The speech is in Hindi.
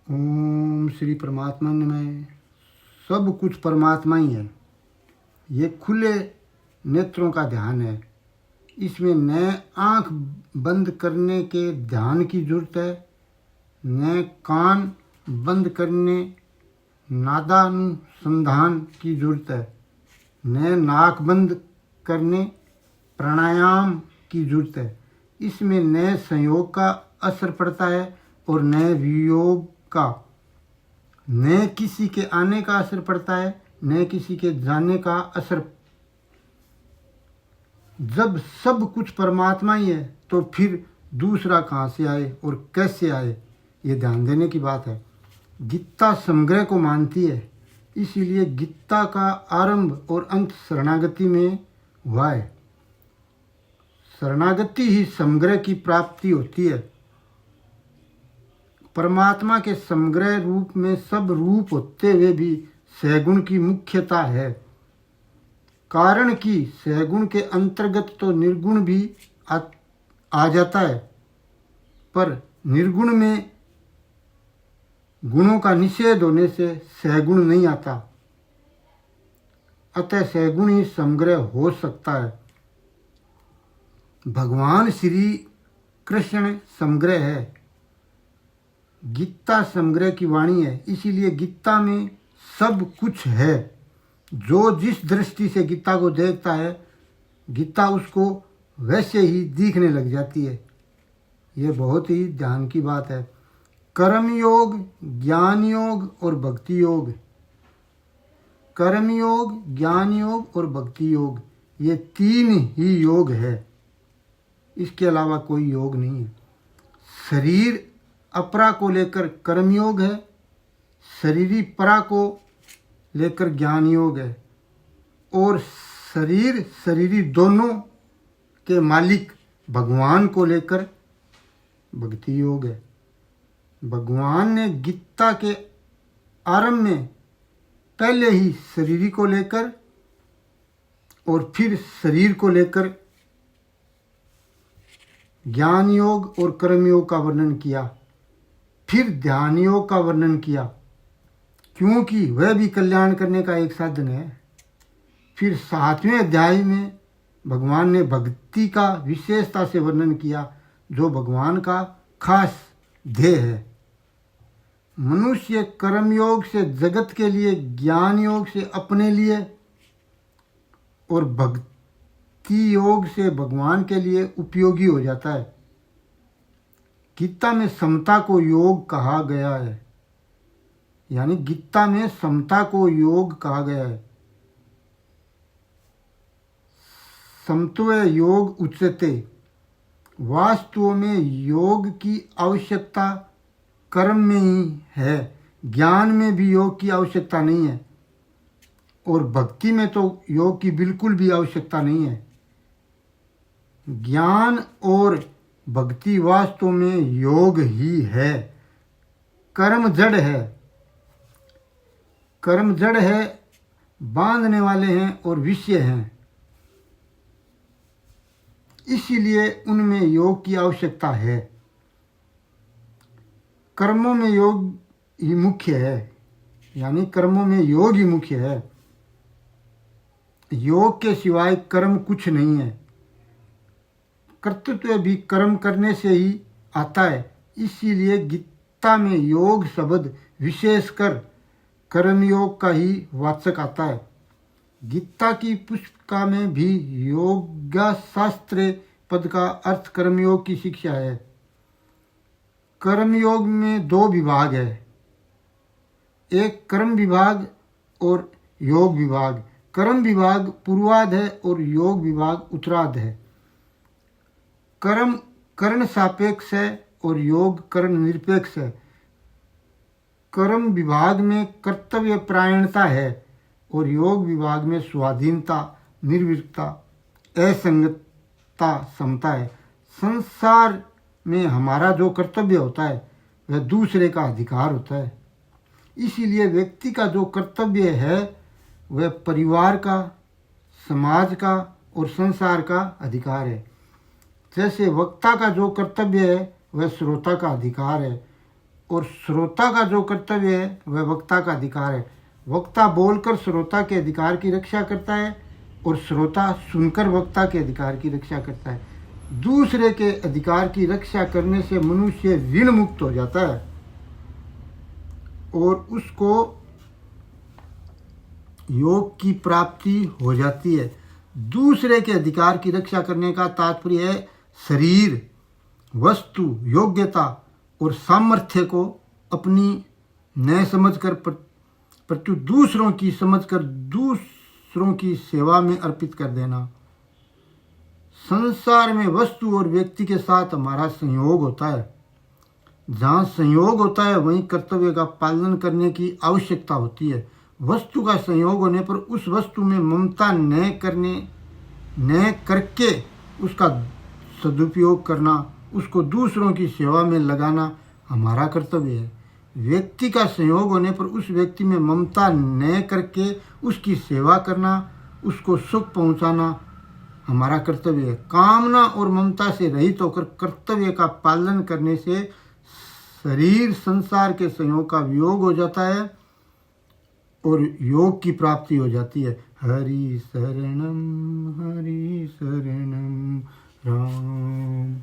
ओम श्री परमात्मा में सब कुछ परमात्मा ही है। ये खुले नेत्रों का ध्यान है। इसमें न आँख बंद करने के ध्यान की जरूरत है, न कान बंद करने नादानुसंधान की जरूरत है, न नाक बंद करने प्राणायाम की जरूरत है। इसमें न संयोग का असर पड़ता है और न वियोग का, न किसी के आने का असर पड़ता है, न किसी के जाने का असर। जब सब कुछ परमात्मा ही है तो फिर दूसरा कहाँ से आए और कैसे आए, ये ध्यान देने की बात है। गीता समग्र को मानती है, इसीलिए गीता का आरंभ और अंत शरणागति में हुआ है। शरणागति ही समग्र की प्राप्ति होती है। परमात्मा के समग्र रूप में सब रूप होते हुए भी सगुण की मुख्यता है, कारण कि सगुण के अंतर्गत तो निर्गुण भी आ जाता है, पर निर्गुण में गुणों का निषेध होने से सगुण नहीं आता। अतः सगुण ही समग्र हो सकता है। भगवान श्री कृष्ण समग्र है। गीता समग्र की वाणी है, इसीलिए गीता में सब कुछ है। जो जिस दृष्टि से गीता को देखता है, गीता उसको वैसे ही दिखने लग जाती है। ये बहुत ही ध्यान की बात है। कर्म योग, ज्ञान योग और भक्ति योग। कर्म योग, ज्ञान योग और भक्ति योग, ये तीन ही योग है, इसके अलावा कोई योग नहीं है। शरीर अपरा को लेकर कर्म योग है, शरीरी परा को लेकर ज्ञान योग है, और शरीर शरीरी दोनों के मालिक भगवान को लेकर भक्ति योग है। भगवान ने गीता के आरंभ में पहले ही शरीरी को लेकर और फिर शरीर को लेकर ज्ञान योग और कर्म योग का वर्णन किया, फिर ध्यान योग का वर्णन किया, क्योंकि वह भी कल्याण करने का एक साधन है। फिर 7वें अध्याय में भगवान ने भक्ति का विशेषता से वर्णन किया, जो भगवान का खास ध्येय है। मनुष्य कर्म योग से जगत के लिए, ज्ञान योग से अपने लिए और भक्ति योग से भगवान के लिए उपयोगी हो जाता है। गीता में समता को योग कहा गया है, यानी गीता में समता को योग कहा गया है। समत्वय योग उच्यते। वास्तव में योग की आवश्यकता कर्म में ही है, ज्ञान में भी योग की आवश्यकता नहीं है, और भक्ति में तो योग की बिल्कुल भी आवश्यकता नहीं है। ज्ञान और भक्ति वास्तव में योग ही है। कर्म जड़ है, कर्म जड़ है, बांधने वाले हैं और विषय हैं, इसीलिए उनमें योग की आवश्यकता है। कर्मों में योग ही मुख्य है, यानी कर्मों में योग ही मुख्य है। योग के सिवाय कर्म कुछ नहीं है। कर्तृत्व भी कर्म करने से ही आता है, इसीलिए गीता में योग शब्द विशेषकर कर्म योग का ही वाचक आता है। गीता की पुस्तिका में भी योगशास्त्र पद का अर्थ कर्मयोग की शिक्षा है। कर्मयोग में 2 विभाग है, एक कर्म विभाग और योग विभाग। कर्म विभाग पूर्वाध है और योग विभाग उत्तराध है। कर्म कर्ण सापेक्ष है और योग कर्ण निरपेक्ष है। कर्म विभाग में कर्तव्य परायणता है और योग विभाग में स्वाधीनता, निर्भीकता, असंगता, समता है। संसार में हमारा जो कर्तव्य होता है वह दूसरे का अधिकार होता है, इसीलिए व्यक्ति का जो कर्तव्य है वह परिवार का, समाज का और संसार का अधिकार है। जैसे वक्ता का जो कर्तव्य है वह श्रोता का अधिकार है, और श्रोता का जो कर्तव्य है वह वक्ता का अधिकार है। वक्ता बोलकर श्रोता के अधिकार की रक्षा करता है और श्रोता सुनकर वक्ता के अधिकार की रक्षा करता है। दूसरे के अधिकार की रक्षा करने से मनुष्य ऋण मुक्त हो जाता है और उसको योग की प्राप्ति हो जाती है। दूसरे के अधिकार की रक्षा करने का तात्पर्य है शरीर, वस्तु, योग्यता और सामर्थ्य को अपनी न समझकर प्रत्युत दूसरों की समझकर दूसरों की सेवा में अर्पित कर देना। संसार में वस्तु और व्यक्ति के साथ हमारा संयोग होता है। जहाँ संयोग होता है वहीं कर्तव्य का पालन करने की आवश्यकता होती है। वस्तु का संयोग होने पर उस वस्तु में ममता न करके उसका सदुपयोग करना, उसको दूसरों की सेवा में लगाना हमारा कर्तव्य है। व्यक्ति का संयोग होने पर उस व्यक्ति में ममता न करके उसकी सेवा करना, उसको सुख पहुंचाना हमारा कर्तव्य है। कामना और ममता से रहित होकर कर्तव्य का पालन करने से शरीर संसार के संयोग का वियोग हो जाता है और योग की प्राप्ति हो जाती है। हरि शरणम राम।